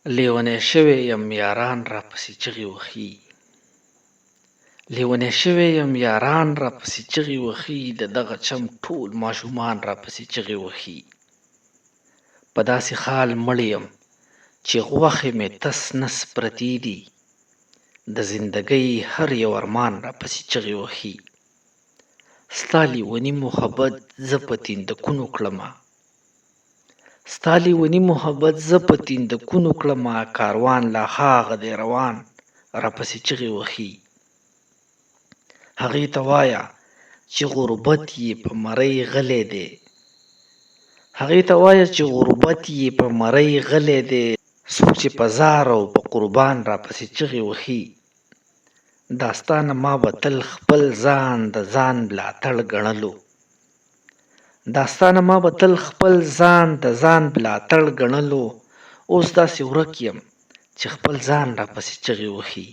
لیونی شوی یم یاران راپسې چیغې وهي. لیونی شوی یم یاران راپسې چیغې وهي. د دغه چم ټول ماشومان راپسې چیغې وهي. په داسې حال مړ یم چې غوښې مې تس نس پرتې دي. د زندګۍ هر یو ارمان راپسې چیغې وهي. ستا لیوني محبت زه په تیندکونو کړمه. ستا لیوني محبت زه په تیندکونو کړمه. کاروان لا هاغه دی روان راپسې چیغې وهي. هغې ته وایه چې غربت یې په مرۍ غلی دی. هغې ته وایه چې غربت یې په مرۍ غلی دی. څوک چې په زار او په قربان راپسې چیغې وهي. دا ستا نه ما به تل خپل ځان د ځان ملاتړ ګڼلو. دا ستا نه ما به تل خپل ځان د ځان ملاتړ ګڼلو. اوس داسې ورک یم چې خپل ځان راپسې چیغې وهي.